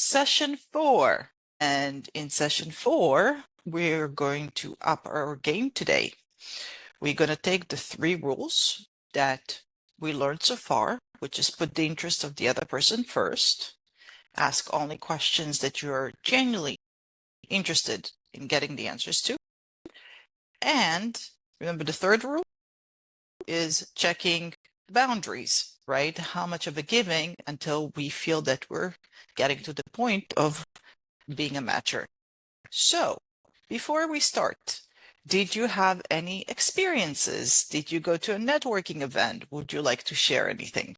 session 4. And in session 4, we're going to up our game today. We're going to take the 3 rules that we learned so far, which is put the interest of the other person first, ask only questions that you're genuinely interested in getting the answers to, and remember the third rule is checking boundaries, right? How much of a giving until we feel that we're getting to the point of being a matcher. So, before we start, did you have any experiences? Did you go to a networking event? Would you like to share anything?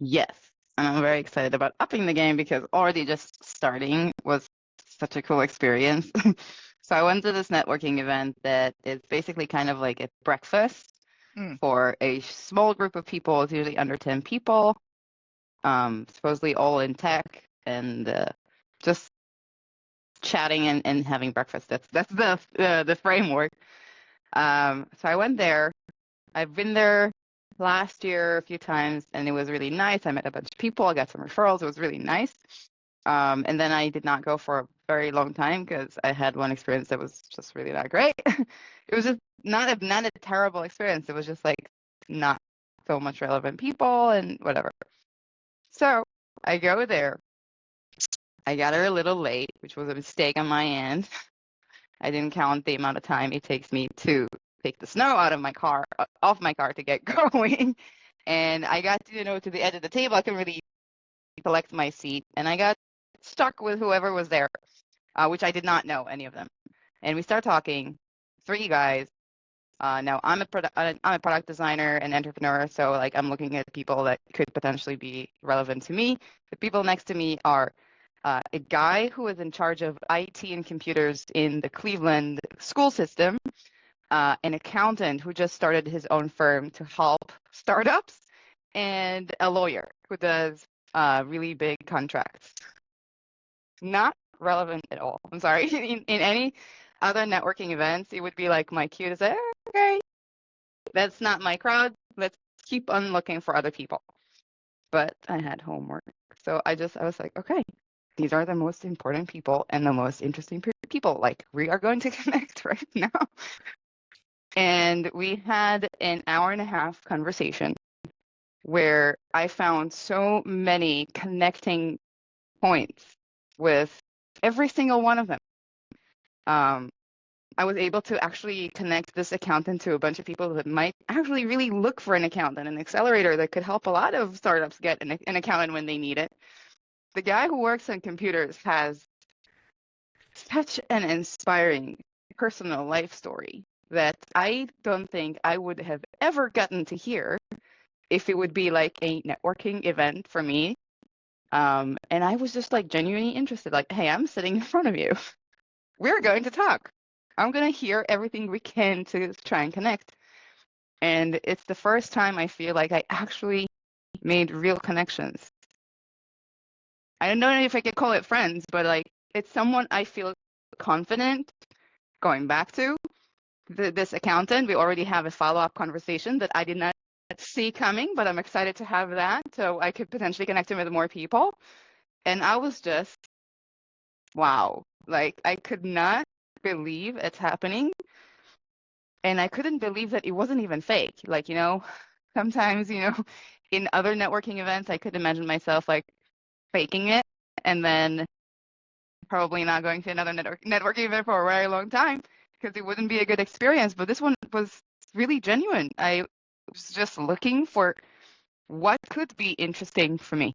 Yes, and I'm very excited about upping the game because already just starting was such a cool experience. So I went to this networking event that is basically kind of like a breakfast for a small group of people. It's usually under 10 people, supposedly all in tech and just chatting and having breakfast. That's the framework. So I went there. I've been there last year a few times, and it was really nice. I met a bunch of people. I got some referrals. It was really nice. And then I did not go for a very long time because I had one experience that was just really not great. It was just not a terrible experience. It was just like not so much relevant people and whatever. So I go there. I got there a little late, which was a mistake on my end. I didn't count the amount of time it takes me to take the snow out of my car, off my car to get going. And I got to the edge of the table. I couldn't really select my seat, and I got stuck with whoever was there, which I did not know any of them. And we start talking, 3 guys. Now I'm a product designer and entrepreneur, so like I'm looking at people that could potentially be relevant to me. The people next to me are a guy who is in charge of IT and computers in the Cleveland school system, an accountant who just started his own firm to help startups, and a lawyer who does really big contracts. Not relevant at all. I'm sorry. In any other networking events, it would be like my cue to say, okay, that's not my crowd. Let's keep on looking for other people. But I had homework. So I was like, okay, these are the most important people and the most interesting people. Like, we are going to connect right now. And we had an hour-and-a-half conversation where I found so many connecting points with every single one of them. I was able to actually connect this accountant to a bunch of people that might actually really look for an accountant, an accelerator that could help a lot of startups get an accountant when they need it. The guy who works on computers has such an inspiring personal life story that I don't think I would have ever gotten to hear if it would be like a networking event for me. And I was just like genuinely interested, like, hey, I'm sitting in front of you. We're going to talk. I'm going to hear everything we can to try and connect. And it's the first time I feel like I actually made real connections. I don't know if I could call it friends, but like it's someone I feel confident going back to. This accountant, we already have a follow-up conversation that I did not see coming, but I'm excited to have that so I could potentially connect him with more people. And I was just, wow, like I could not believe it's happening. And I couldn't believe that it wasn't even fake. Like, sometimes, in other networking events, I could imagine myself like faking it and then probably not going to another networking event for a very long time because it wouldn't be a good experience. But this one was really genuine. I was just looking for what could be interesting for me.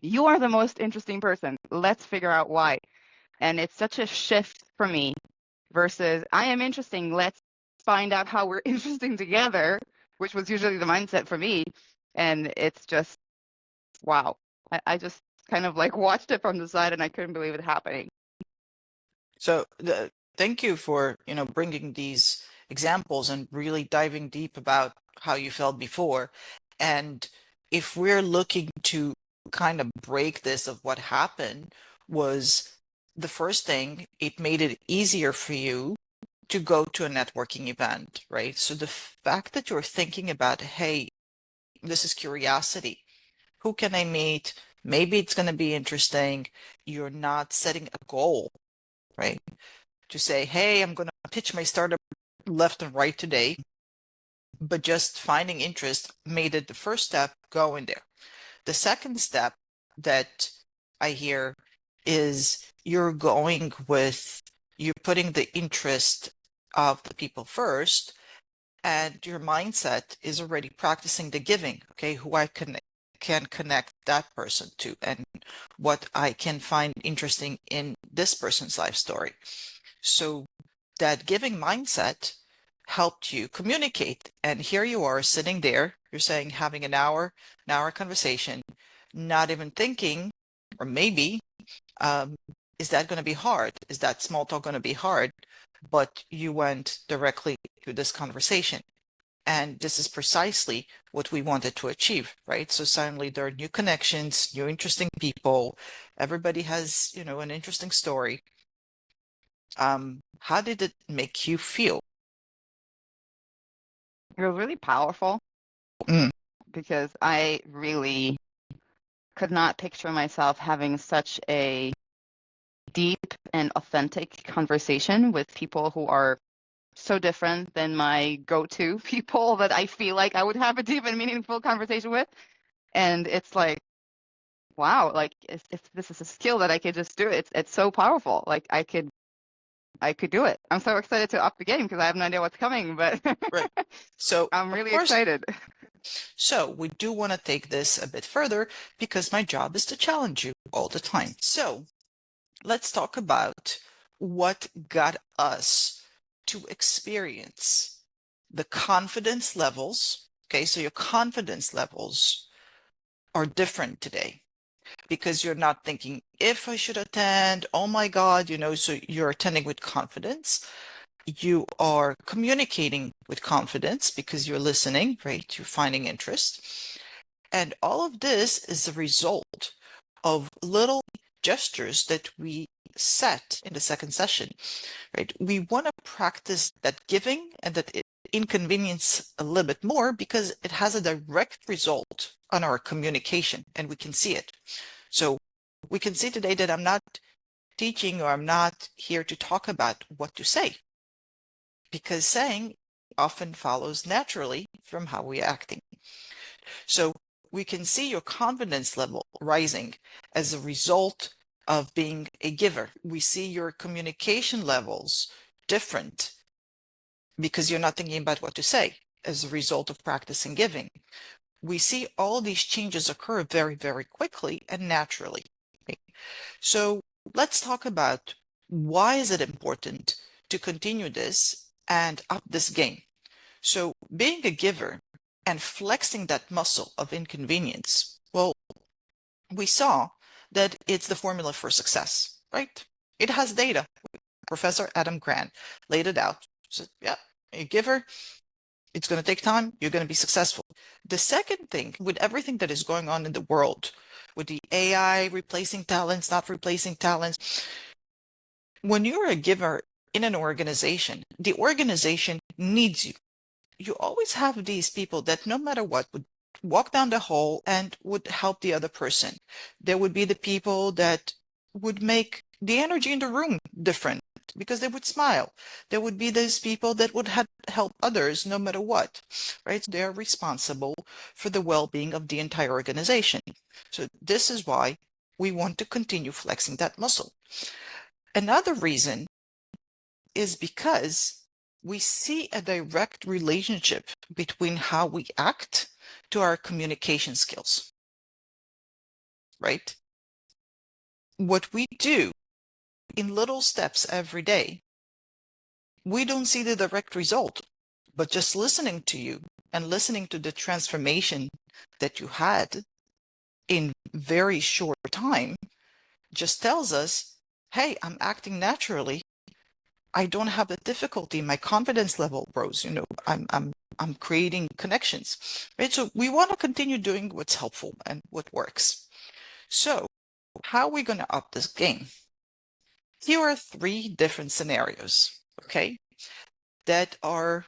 You are the most interesting person. Let's figure out why. And it's such a shift for me versus I am interesting. Let's find out how we're interesting together, which was usually the mindset for me. And it's just, wow. I just kind of like watched it from the side and I couldn't believe it happening. So thank you for, bringing these examples and really diving deep about how you felt before. And if we're looking to kind of break this of what happened was the first thing, it made it easier for you to go to a networking event, right? So the fact that you're thinking about, hey, this is curiosity. Who can I meet Maybe it's going to be interesting. You're not setting a goal, right? To say, hey, I'm going to pitch my startup left and right today, but just finding interest made it the first step, go in there. The second step that I hear is you're putting the interest of the people first, and your mindset is already practicing the giving, okay, who I can connect that person to and what I can find interesting in this person's life story. So that giving mindset helped you communicate. And here you are sitting there, you're saying having an hour conversation, not even thinking, or maybe, um, is that going to be hard? Is that small talk going to be hard? But you went directly to this conversation. And this is precisely what we wanted to achieve, right? So suddenly there are new connections, new interesting people. Everybody has, an interesting story. How did it make you feel? It was really powerful Mm, because I really could not picture myself having such a deep and authentic conversation with people who are so different than my go-to people that I feel like I would have a deep and meaningful conversation with. And it's like, wow, like if this is a skill that I could just do, it's so powerful. Like I could do it. I'm so excited to up the game because I have no idea what's coming, but right. So, I'm of really course, excited. so we do want to take this a bit further because my job is to challenge you all the time. So let's talk about what got us to experience the confidence levels. Okay, so your confidence levels are different today because you're not thinking if I should attend, oh my God, so you're attending with confidence. You are communicating with confidence because you're listening, right? You're finding interest. And all of this is a result of little gestures that we set in the second session, right? We want to practice that giving and that inconvenience a little bit more because it has a direct result on our communication and we can see it. So we can see today that I'm not teaching or I'm not here to talk about what to say because saying often follows naturally from how we're acting. So we can see your confidence level rising as a result of being a giver. We see your communication levels different because you're not thinking about what to say as a result of practicing giving. We see all these changes occur very, very quickly and naturally. So let's talk about why is it important to continue this and up this game. So being a giver and flexing that muscle of inconvenience, well, we saw that it's the formula for success, right? It has data. Professor Adam Grant laid it out. So, yeah, a giver, it's going to take time. You're going to be successful. The second thing, with everything that is going on in the world, with the AI replacing talents, not replacing talents, when you're a giver in an organization, the organization needs you. You always have these people that no matter what would walk down the hall and would help the other person. There would be the people that would make the energy in the room different because they would smile. There would be those people that would help others no matter what, right? They're responsible for the well-being of the entire organization. So this is why we want to continue flexing that muscle. Another reason is because we see a direct relationship between how we act to our communication skills, right? What we do in little steps every day, we don't see the direct result, but just listening to you and listening to the transformation that you had in very short time just tells us, hey, I'm acting naturally. I don't have the difficulty. My confidence level rose. I'm creating connections, right? So we want to continue doing what's helpful and what works. So how are we going to up this game? Here are three different scenarios, okay, that are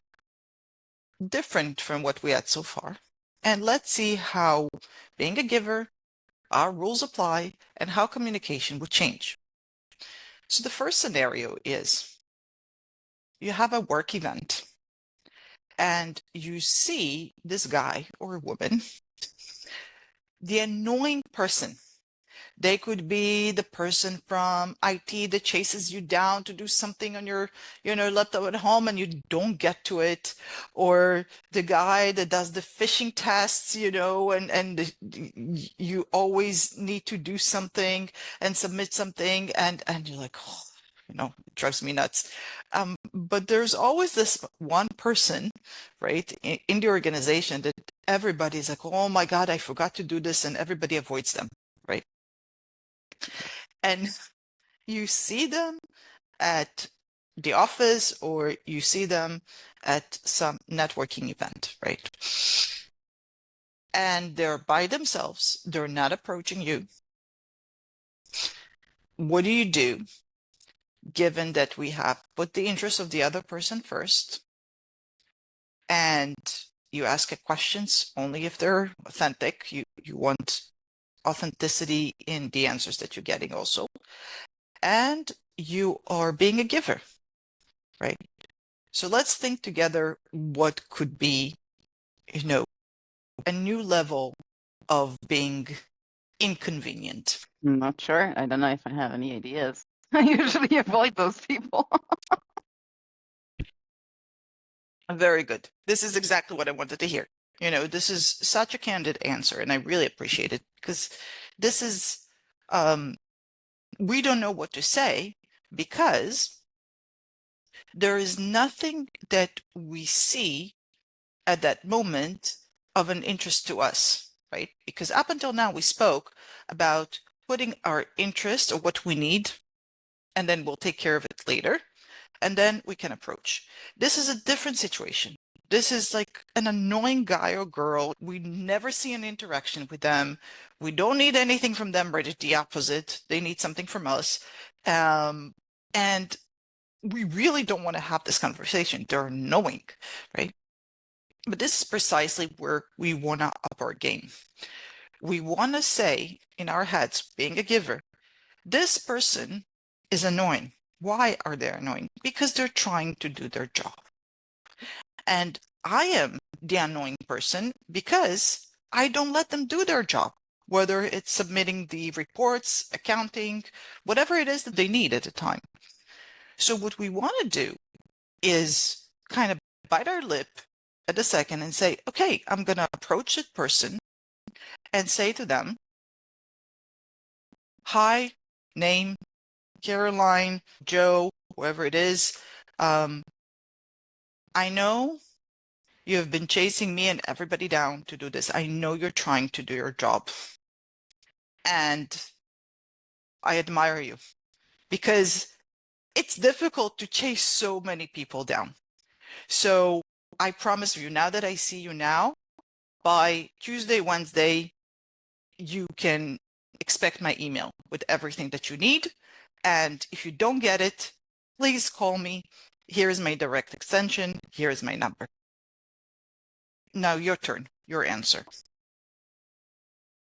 different from what we had so far. And let's see how being a giver our rules apply, and how communication would change. So the first scenario is you have a work event and you see this guy or woman, the annoying person. They could be the person from IT that chases you down to do something on your, laptop at home and you don't get to it, or the guy that does the phishing tests, you always need to do something and submit something, and you're like, oh, it drives me nuts. But there's always this one person, right, in the organization that everybody's like, oh my God, I forgot to do this, and everybody avoids them, right? And you see them at the office or you see them at some networking event, right? And they're by themselves, they're not approaching you. What do you do, given that we have put the interest of the other person first, and you ask questions only if they're authentic? You want authenticity in the answers that you're getting also. And you are being a giver, right? So let's think together what could be, a new level of being inconvenient. I'm not sure. I don't know if I have any ideas. I usually avoid those people. Very good. This is exactly what I wanted to hear. This is such a candid answer, and I really appreciate it because this is, we don't know what to say because there is nothing that we see at that moment of an interest to us, right? Because up until now, we spoke about putting our interest or what we need, and then we'll take care of it later, and then we can approach. This is a different situation. This is like an annoying guy or girl. We never see an interaction with them. We don't need anything from them, right? It's the opposite. They need something from us. And we really don't want to have this conversation. They're annoying, right? But this is precisely where we want to up our game. We want to say in our heads, being a giver, this person is annoying. Why are they annoying? Because they're trying to do their job. And I am the annoying person because I don't let them do their job, whether it's submitting the reports, accounting, whatever it is that they need at the time. So what we want to do is kind of bite our lip at a second and say, okay, I'm going to approach that person and say to them, hi, name, Caroline, Joe, whoever it is. I know you have been chasing me and everybody down to do this. I know you're trying to do your job. And I admire you because it's difficult to chase so many people down. So I promise you, now that I see you now, by Tuesday, Wednesday, you can expect my email with everything that you need. And if you don't get it, please call me. Here is my direct extension. Here is my number. Now your turn, your answer.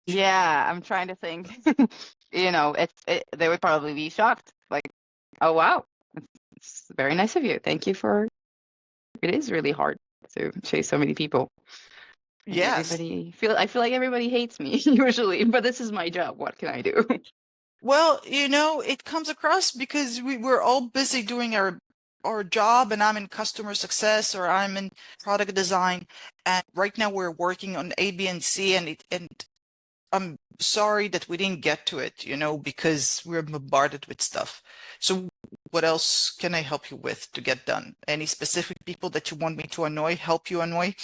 Yeah, I'm trying to think. They would probably be shocked. Like, oh wow, it's very nice of you. Thank you for. It is really hard to chase so many people. And Yes. I feel like everybody hates me usually, but this is my job. What can I do? Well, it comes across because we're all busy doing our job, and I'm in customer success or I'm in product design, and right now we're working on A, B, and C, and I'm sorry that we didn't get to it, because we're bombarded with stuff. So what else can I help you with to get done? Any specific people that you want me to help you annoy?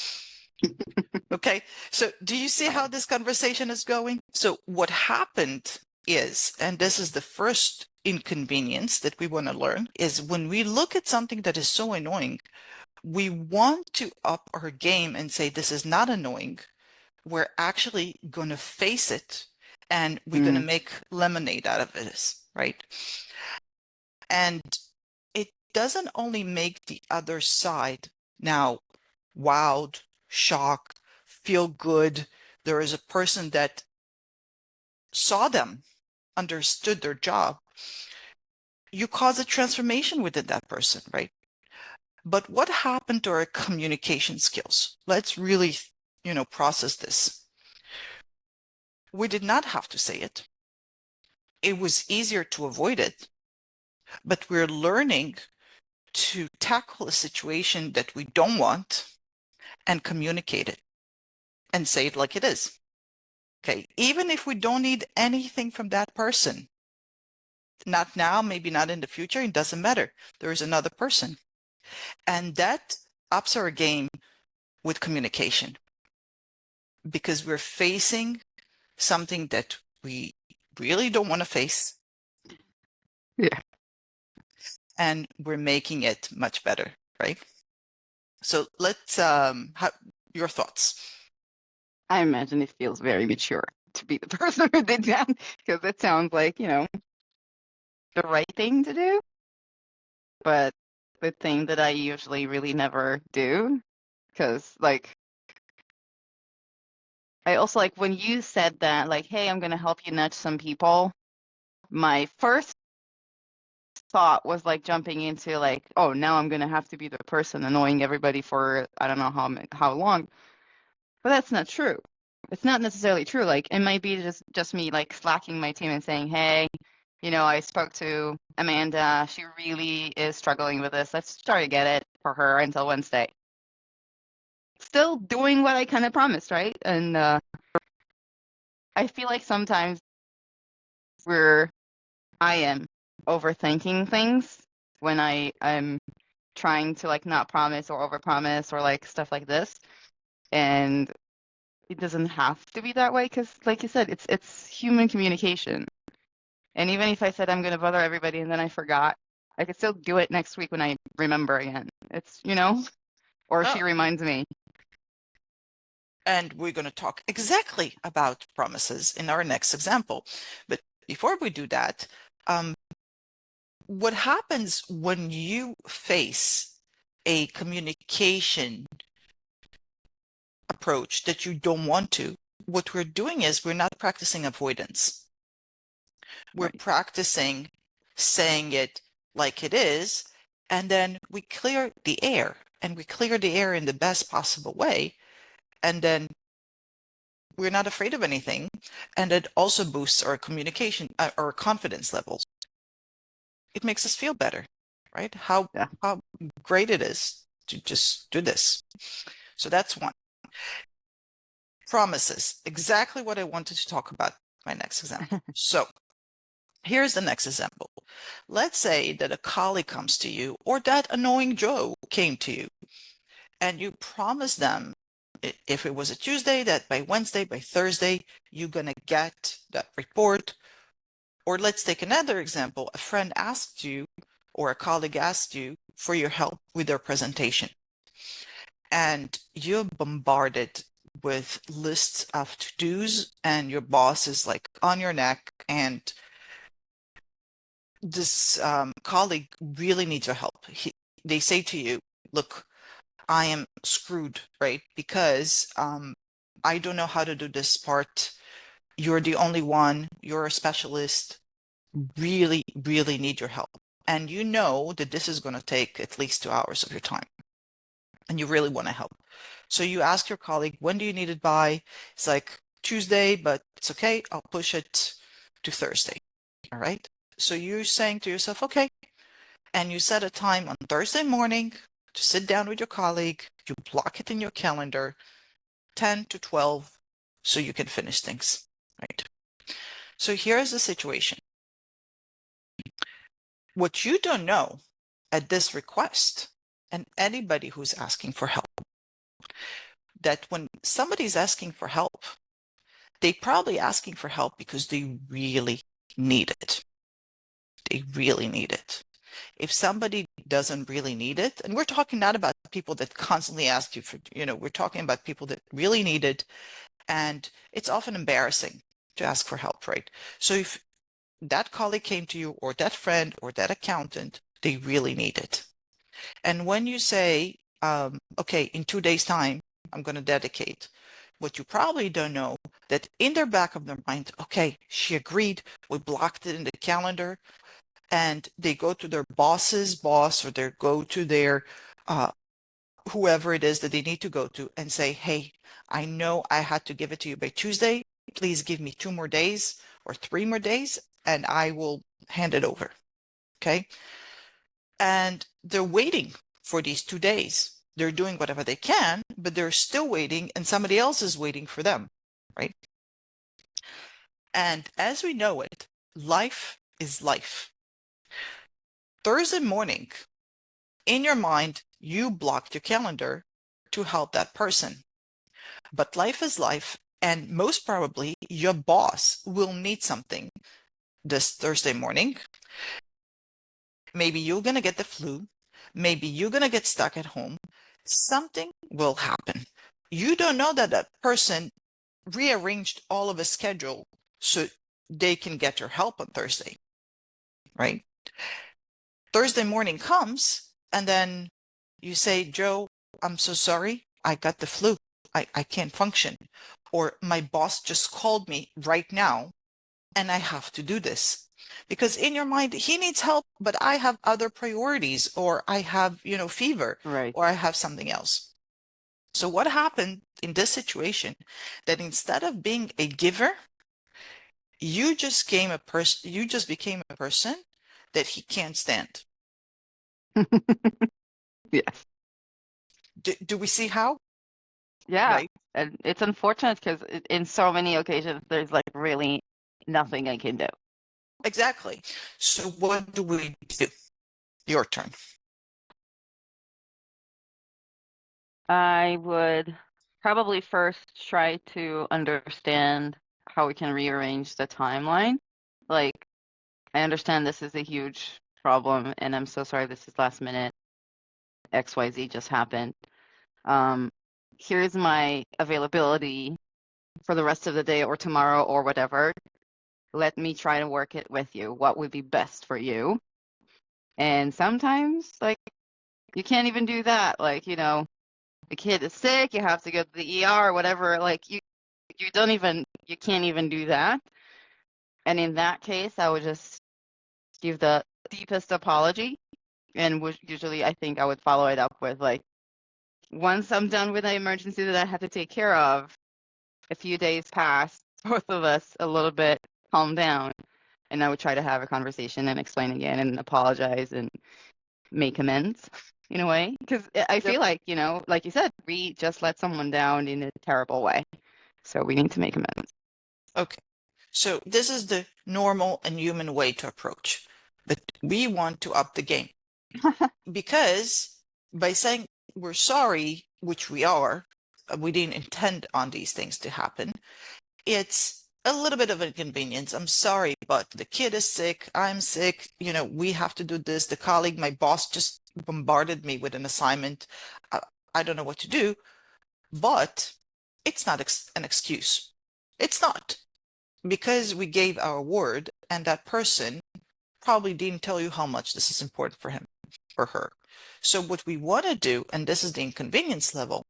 Okay, so do you see how this conversation is going? So what happened is, and this is the first inconvenience that we want to learn, is when we look at something that is so annoying, we want to up our game and say, this is not annoying. We're actually going to face it and we're going to make lemonade out of this, right? And it doesn't only make the other side now wowed, shocked, feel good. There is a person that saw them, understood their job, you cause a transformation within that person, right? But what happened to our communication skills? Let's really, process this. We did not have to say it. It was easier to avoid it, but we're learning to tackle a situation that we don't want and communicate it and say it like it is. Okay, even if we don't need anything from that person, not now, maybe not in the future, it doesn't matter. There is another person. And that ups our game with communication because we're facing something that we really don't want to face. Yeah. And we're making it much better, right? So let's, your thoughts. I imagine it feels very mature to be the person who did that because it sounds like, the right thing to do, but the thing that I usually really never do because I also like when you said that, like, hey, I'm gonna help you nudge some people, my first thought was like jumping into like, oh, now I'm gonna have to be the person annoying everybody for I don't know how long. But that's not true. It's not necessarily true. Like it might be just me like slacking my team and saying, hey, I spoke to Amanda. She really is struggling with this. Let's try to get it for her until Wednesday. Still doing what I kind of promised, right? And I feel like sometimes I am overthinking things when I'm trying to like not promise or overpromise or like stuff like this. And it doesn't have to be that way because, like you said, it's human communication. And even if I said I'm going to bother everybody and then I forgot, I could still do it next week when I remember again. It's, or she Oh, reminds me. and we're going to talk exactly about promises in our next example. But before we do that, what happens when you face a communication approach that you don't want to? What we're doing is we're not practicing avoidance. We're Right. practicing saying it like it is, and then we clear the air, and we clear the air in the best possible way, and then we're not afraid of anything, and it also boosts our communication, our confidence levels. It makes us feel better, right? Yeah. How great it is to just do this. So that's one. Promises, exactly what I wanted to talk about my next example. So here's the next example. Let's say that a colleague comes to you or that annoying Joe came to you and you promise them if it was a Tuesday that by Wednesday, by Thursday, you're going to get that report. Or let's take another example. A friend asked you or a colleague asked you for your help with their presentation. And you're bombarded with lists of to-dos and your boss is like on your neck and this colleague really needs your help. They say to you, look, I am screwed, right? Because I don't know how to do this part. You're the only one. You're a specialist. Really, really need your help. And you know that this is going to take at least 2 hours of your time. And you really want to help. So you ask your colleague, when do you need it by? It's like Tuesday, but it's okay. I'll push it to Thursday. All right. So you're saying to yourself, okay. And you set a time on Thursday morning to sit down with your colleague. You block it in your calendar, 10 to 12, so you can finish things, right? So here's the situation. What you don't know at this request, and anybody who's asking for help, that when somebody's asking for help, they probably asking for help because they really need it. They really need it. If somebody doesn't really need it, and we're talking not about people that constantly ask you for, we're talking about people that really need it, and it's often embarrassing to ask for help, right? So if that colleague came to you, or that friend, or that accountant, they really need it. And when you say, okay, in 2 days' time, I'm going to dedicate, what you probably don't know, that in their back of their mind, okay, she agreed, we blocked it in the calendar, and they go to their boss's boss, or they go to their whoever it is that they need to go to and say, hey, I know I had to give it to you by Tuesday. Please give me 2 more days or 3 more days, and I will hand it over. Okay. And they're waiting for these 2 days. They're doing whatever they can, but they're still waiting, and somebody else is waiting for them. Right. And as we know it, life is life. Thursday morning, in your mind, you blocked your calendar to help that person. But life is life, and most probably your boss will need something this Thursday morning. Maybe you're going to get the flu. Maybe you're going to get stuck at home. Something will happen. You don't know that that person rearranged all of his schedule so they can get your help on Thursday, right? Thursday morning comes, and then you say, Joe, I'm so sorry. I got the flu. I can't function. Or my boss just called me right now and I have to do this. Because in your mind, he needs help, but I have other priorities, or I have, fever, Right. or I have something else. So what happened in this situation, that instead of being a giver, you just became a person that he can't stand. Yes. Do we see how? Yeah. Right? And it's unfortunate because in so many occasions, there's like really nothing I can do. Exactly. So what do we do? Your turn. I would probably first try to understand how we can rearrange the timeline. Like, I understand this is a huge problem, and I'm so sorry this is last minute. XYZ just happened. Here's my availability for the rest of the day or tomorrow or whatever. Let me try to work it with you. What would be best for you? And sometimes, like, you can't even do that. Like, the kid is sick, you have to go to the ER or whatever. Like, you can't even do that. And in that case, I would just give the deepest apology, and usually I think I would follow it up with like, once I'm done with the emergency that I had to take care of, a few days passed, both of us a little bit calmed down, and I would try to have a conversation and explain again and apologize and make amends in a way. Because I Yep. feel like, like you said, we just let someone down in a terrible way. So we need to make amends. Okay. So this is the normal and human way to approach, but we want to up the game, because by saying we're sorry, which we are, we didn't intend on these things to happen. It's a little bit of an inconvenience. I'm sorry, but the kid is sick. I'm sick. We have to do this. The colleague, my boss just bombarded me with an assignment. I don't know what to do, but it's not an excuse. It's not, because we gave our word, and that person probably didn't tell you how much this is important for him or her. So what we want to do, and this is the inconvenience level,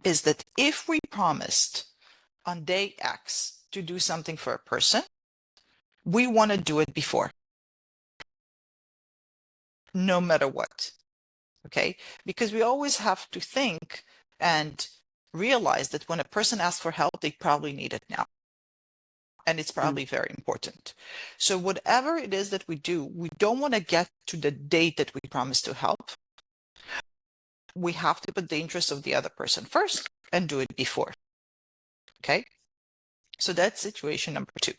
is that if we promised on day X to do something for a person, we want to do it before, no matter what. Okay? Because we always have to think and realize that when a person asks for help, they probably need it now. And it's probably very important. So whatever it is that we do, we don't want to get to the date that we promised to help. We have to put the interest of the other person first and do it before. Okay? So that's situation number 2.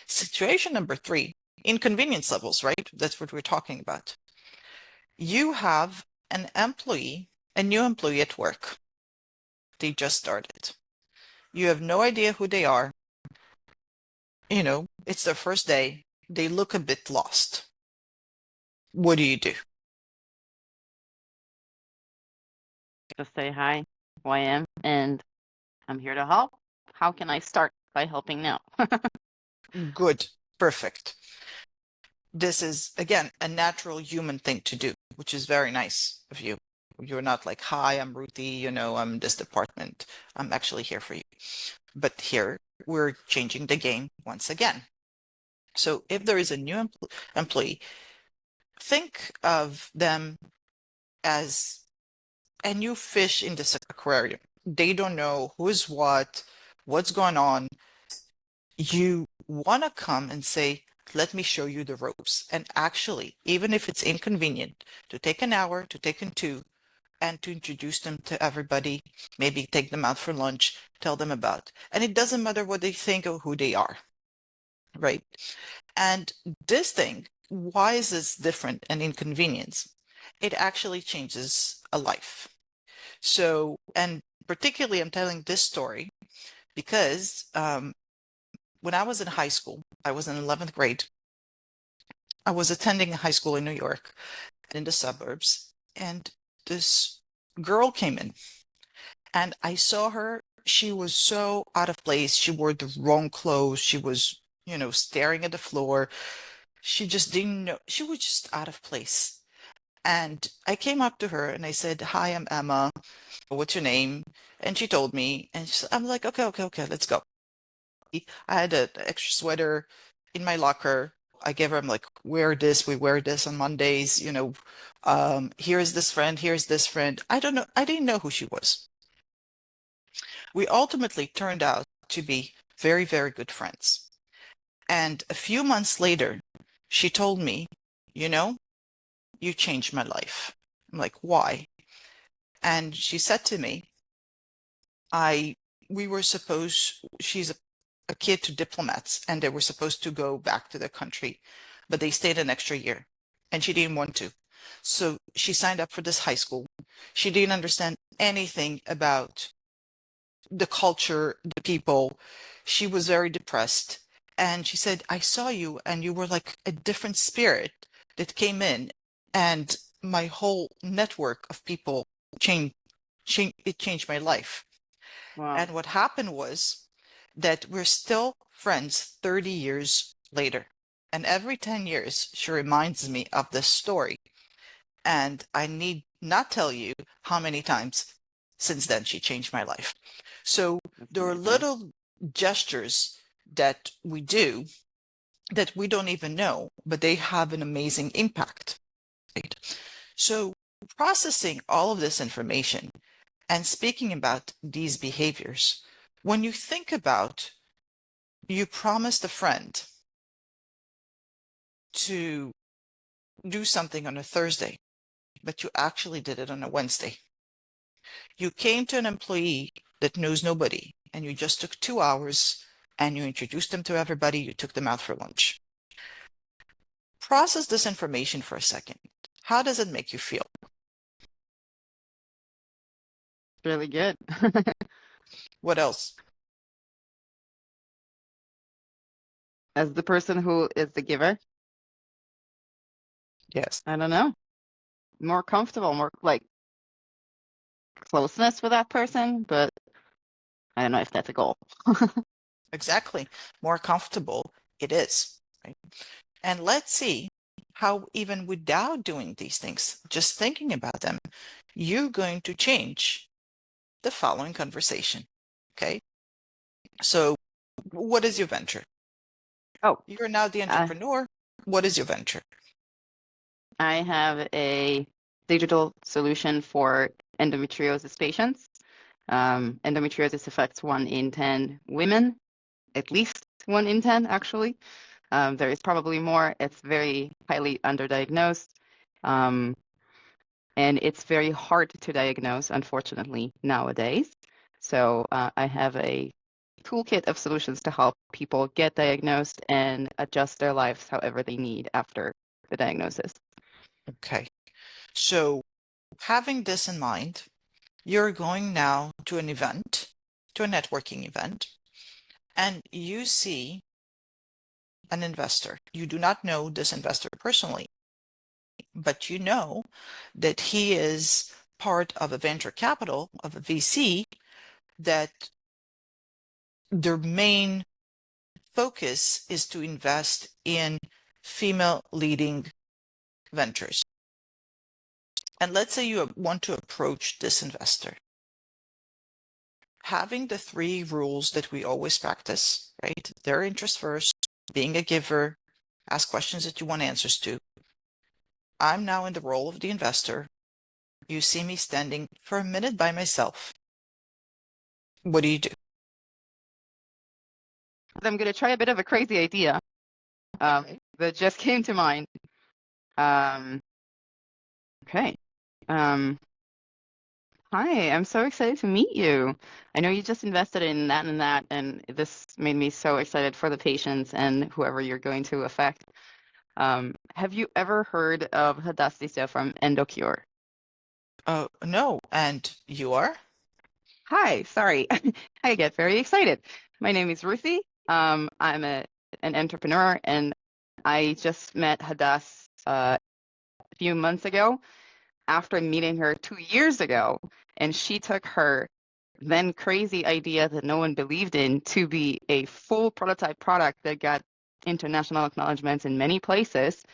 Situation number 3, inconvenience levels, right? That's what we're talking about. You have an employee, a new employee at work. They just started. You have no idea who they are. It's their first day. They look a bit lost. What do you do? Just say hi, who I am, and I'm here to help. How can I start by helping now? Good. Perfect. This is, again, a natural human thing to do, which is very nice of you. You're not like, hi, I'm Ruthie, I'm this department. I'm actually here for you. But here we're changing the game once again. So if there is a new employee, think of them as a new fish in this aquarium. They don't know who's what's going on. You want to come and say, let me show you the ropes. And actually, even if it's inconvenient, to take an hour, to take in two, and to introduce them to everybody, maybe take them out for lunch, tell them about. And it doesn't matter what they think or who they are, right? And this thing, why is this different and inconvenience? It actually changes a life. So, and particularly, I'm telling this story because when I was in high school, I was in 11th grade. I was attending a high school in New York in the suburbs, and this girl came in, and I saw her. She was so out of place. She wore the wrong clothes. She was, staring at the floor. She just didn't know. She was just out of place. And I came up to her and I said, "Hi, I'm Emma. What's your name?" And she told me, and I'm like, "Okay, okay, okay, let's go." I had an extra sweater in my locker. I gave her, I'm like, wear this, we wear this on Mondays, here's this friend, here's this friend. I don't know, I didn't know who she was. We ultimately turned out to be very, very good friends. And a few months later, she told me, you know, you changed my life. I'm like, why? And she said to me, we were supposed, she's a kid to diplomats, and they were supposed to go back to their country, but they stayed an extra year, and she didn't want to. So she signed up for this high school. She didn't understand anything about the culture, the people. She was very depressed. And she said, I saw you, and you were like a different spirit that came in, and my whole network of people it changed my life. Wow. And what happened was that we're still friends 30 years later. And every 10 years, she reminds me of this story. And I need not tell you how many times since then she changed my life. So That's there are amazing. little gestures that we do that we don't even know, but they have an amazing impact. Right? So processing all of this information and speaking about these behaviors, when you think about you promised a friend to do something on a Thursday, but you actually did it on a Wednesday. You came to an employee that knows nobody, and you just took 2 hours and you introduced them to everybody, you took them out for lunch. Process this information for a second. How does it make you feel? Really good. What else? As the person who is the giver, Yes, I don't know, more comfortable, more like closeness with that person, but I don't know if that's a goal. exactly. More comfortable it is. Right? And let's see how even without doing these things, just thinking about them, you're going to change the following conversation. Okay. So what is your venture? Oh, You're now the I entrepreneur. What is your venture? I have a digital solution for endometriosis patients. Endometriosis affects 1 in 10 women, at least 1 in 10, actually. There is probably more. It's very highly underdiagnosed. And it's very hard to diagnose, unfortunately, nowadays. So I have a toolkit of solutions to help people get diagnosed and adjust their lives however they need after the diagnosis. Okay. So having this in mind, you're going now to an event, to a networking event, and you see an investor. You do not know this investor personally, but you know that he is part of a venture capital, of a VC, that their main focus is to invest in female leading ventures. And let's say you want to approach this investor. having the three rules that we always practice, right? Their interest first, being a giver, ask questions that you want answers to. I'm now in the role of the investor. You see me standing for a minute by myself. What do you do? I'm going to try a bit of a crazy idea that just came to mind. Okay. Hi, I'm so excited to meet you. I know you just invested in that and that, and this made me so excited for the patients and whoever you're going to affect. Have you ever heard of Hadastisya from Endocure? No, and you are? Hi, sorry. I get very excited. My name is Ruthie. I'm an entrepreneur, and I just met Hadas a few months ago after meeting her 2 years ago, and she took her then crazy idea that no one believed in to be a full prototype product that got international acknowledgments in many places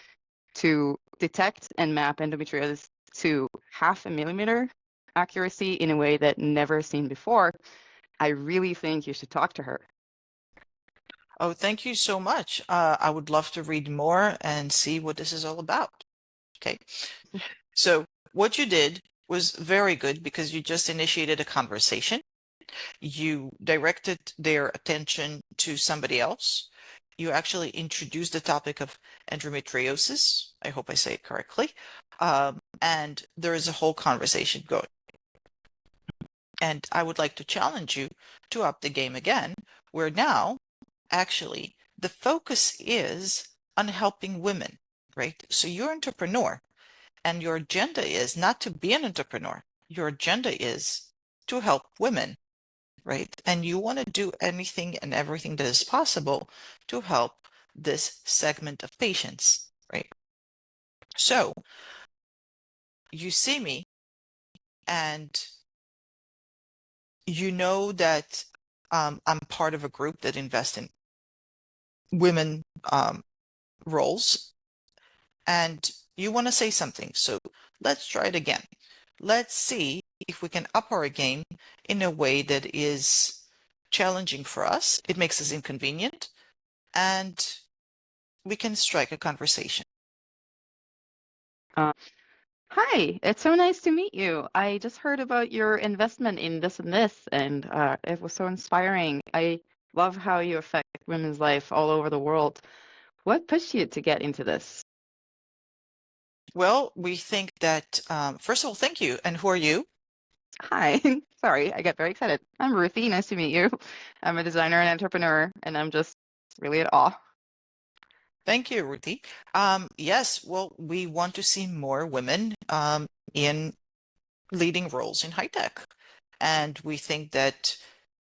to detect and map endometriosis to 0.5 millimeter accuracy in a way that never seen before. I really think you should talk to her. Oh, thank you so much. I would love to read more and see what this is all about. Okay. So what you did was very good because you just initiated a conversation. You directed their attention to somebody else. You actually introduced the topic of endometriosis. I hope I say it correctly. And there is a whole conversation going. And I would like to challenge you to up the game again, where now actually the focus is on helping women, right? So you're an entrepreneur and your agenda is not to be an entrepreneur. Your agenda is to help women, right? And you want to do anything and everything that is possible to help this segment of patients, right? So you see me and you know that I'm part of a group that invests in women roles and you want to say something. So let's try it again. Let's see if we can up our game in a way that is challenging for us. It makes us inconvenient and we can strike a conversation. Hi, it's so nice to meet you. I just heard about your investment in this and this, and it was so inspiring. I love how you affect women's life all over the world. What pushed you to get into this? Well, we think that, first of all, thank you. And who are you? Hi, sorry, I get very excited. I'm Ruthie, nice to meet you. I'm a designer and entrepreneur, and I'm just really at awe. Thank you, Ruthie. Yes, well, we want to see more women in leading roles in high tech. And we think that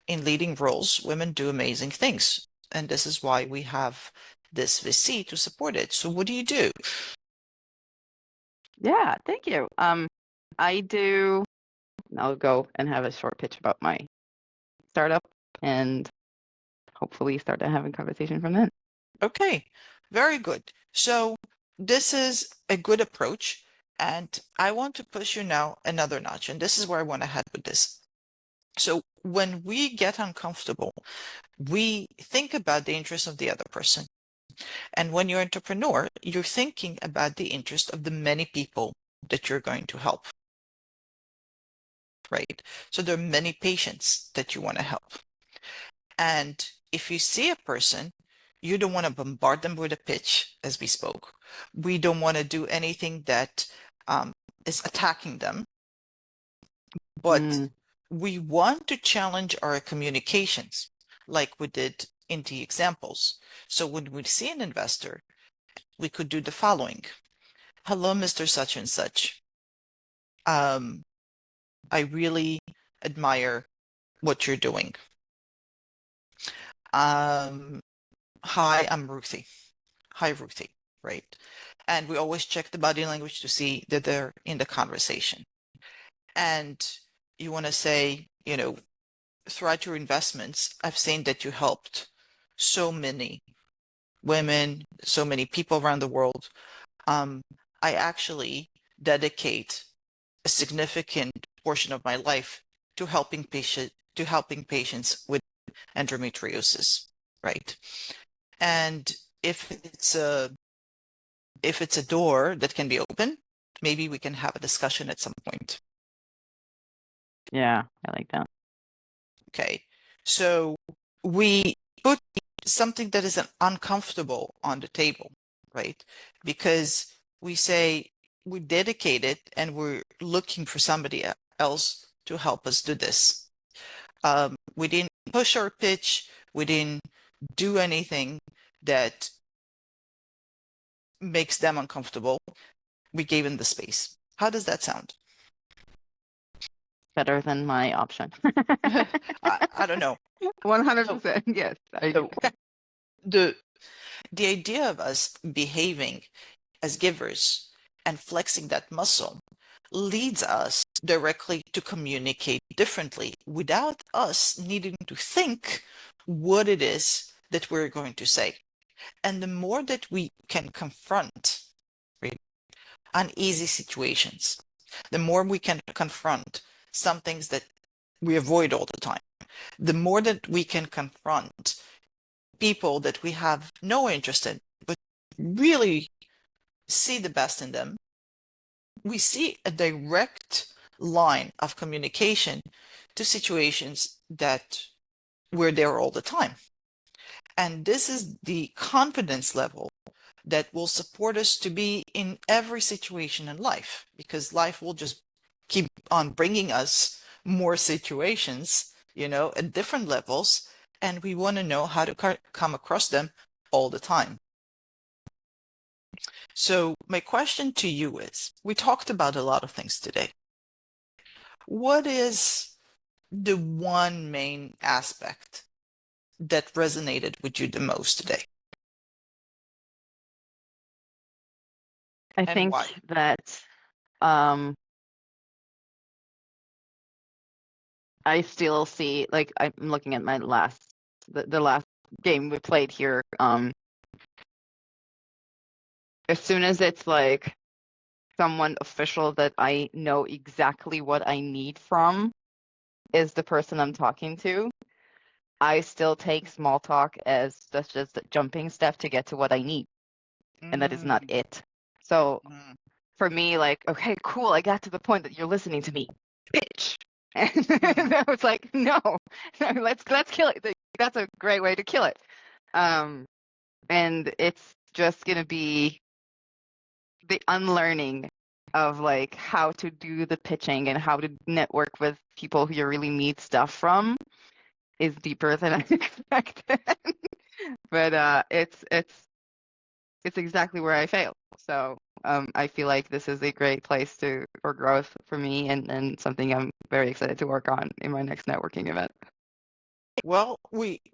in leading roles, women do amazing things. And this is why we have this VC to support it. So what do you do? Yeah, thank you. I'll go and have a short pitch about my startup and hopefully start to have a conversation from then. Okay, very good. So this is a good approach. And I want to push you now another notch. And this is where I want to head with this. So when we get uncomfortable, we think about the interest of the other person. And when you're an entrepreneur, you're thinking about the interest of the many people that you're going to help, right? So there are many patients that you want to help. And if you see a person, you don't want to bombard them with a pitch, as we spoke. We don't want to do anything that is attacking them, but we want to challenge our communications like we did in the examples. So when we see an investor, we could do the following. Hello, Mr. Such and Such. I really admire what you're doing. Hi, I'm Ruthie. Hi, Ruthie, right? And we always check the body language to see that they're in the conversation. And you want to say, throughout your investments, I've seen that you helped so many women, so many people around the world. I actually dedicate a significant portion of my life to helping to helping patients with endometriosis, right? And if it's a door that can be open, maybe we can have a discussion at some point. Yeah, I like that. Okay. So we put something that is uncomfortable on the table, right? Because we say we dedicate it and we're looking for somebody else to help us do this. We didn't push our pitch. We didn't do anything that makes them uncomfortable. We gave them the space. How does that sound? Better than my option. I don't know. 100%. Yes, I agree. the the idea of us behaving as givers and flexing that muscle leads us directly to communicate differently without us needing to think what it is that we're going to say. And the more that we can confront, right, uneasy situations, the more we can confront some things that we avoid all the time, the more that we can confront people that we have no interest in, but really see the best in them, we see a direct line of communication to situations that we're there all the time. And this is the confidence level that will support us to be in every situation in life, because life will just keep on bringing us more situations, at different levels, and we want to know how to come across them all the time. So my question to you is, we talked about a lot of things today. What is the one main aspect that resonated with you the most today, I and think why? that I still see, like, I'm looking at my the last game we played here. As soon as it's like someone official that I know exactly what I need from is the person I'm talking to, I still take small talk as that's just a jumping step to get to what I need, and that is not Mm, it. So mm, for me, like, okay, cool, I got to the point that you're listening to me, bitch. And mm, I was like, no, let's kill it. That's a great way to kill it. And it's just gonna be the unlearning of like how to do the pitching and how to network with people who you really need stuff from is deeper than I expected. But it's exactly where I failed. So I feel like this is a great place for growth for me, and something I'm very excited to work on in my next networking event. Well,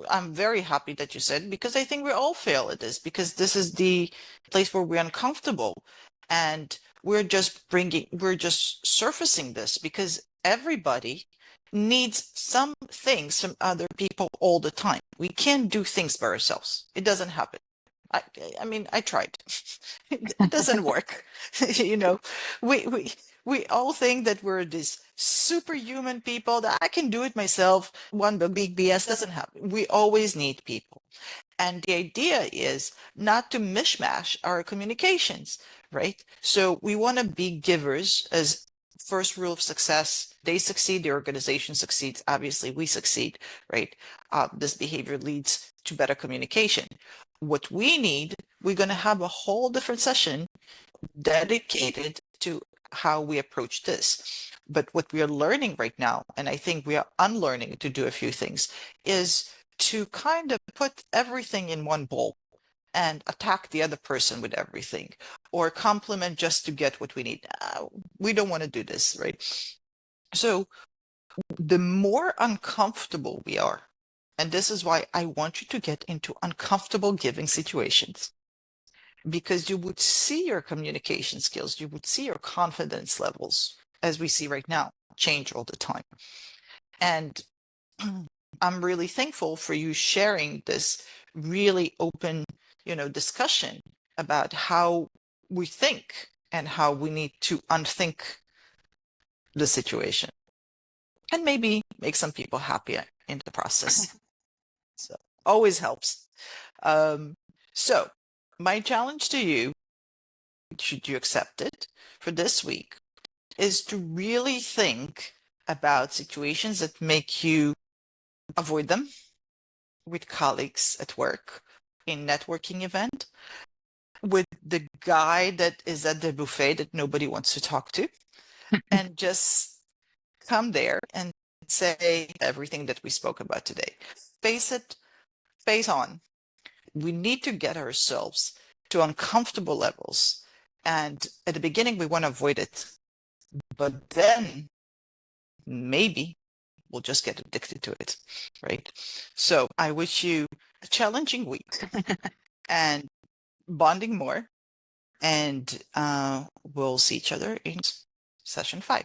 I'm very happy that you said, because I think we all fail at this, because this is the place where we're uncomfortable, and we're just surfacing this because everybody needs some things from other people all the time. We can't do things by ourselves. It doesn't happen. I, I mean, I tried. It doesn't work. You know, we we we all think that we're these superhuman people that I can do it myself. One big BS doesn't happen. We always need people. And the idea is not to mishmash our communications, right? So we want to be givers as first rule of success. They succeed, the organization succeeds. Obviously, we succeed, right? This behavior leads to better communication. What we need, we're going to have a whole different session dedicated to how we approach this. But what we are learning right now, and I think we are unlearning to do a few things, is to kind of put everything in one bowl and attack the other person with everything, or compliment just to get what we need. We don't want to do this, right? So the more uncomfortable we are, and this is why I want you to get into uncomfortable giving situations, because you would see your communication skills, you would see your confidence levels, as we see right now, change all the time. And I'm really thankful for you sharing this really open, discussion about how we think and how we need to unthink the situation. and maybe make some people happy in the process. So always helps. So my challenge to you, should you accept it, for this week is to really think about situations that make you avoid them with colleagues at work, in networking event, with the guy that is at the buffet that nobody wants to talk to, and just come there and say everything that we spoke about today. Face it, face on. We need to get ourselves to uncomfortable levels. And at the beginning, we want to avoid it. But then maybe we'll just get addicted to it, right? So I wish you a challenging week and bonding more. And we'll see each other in session 5.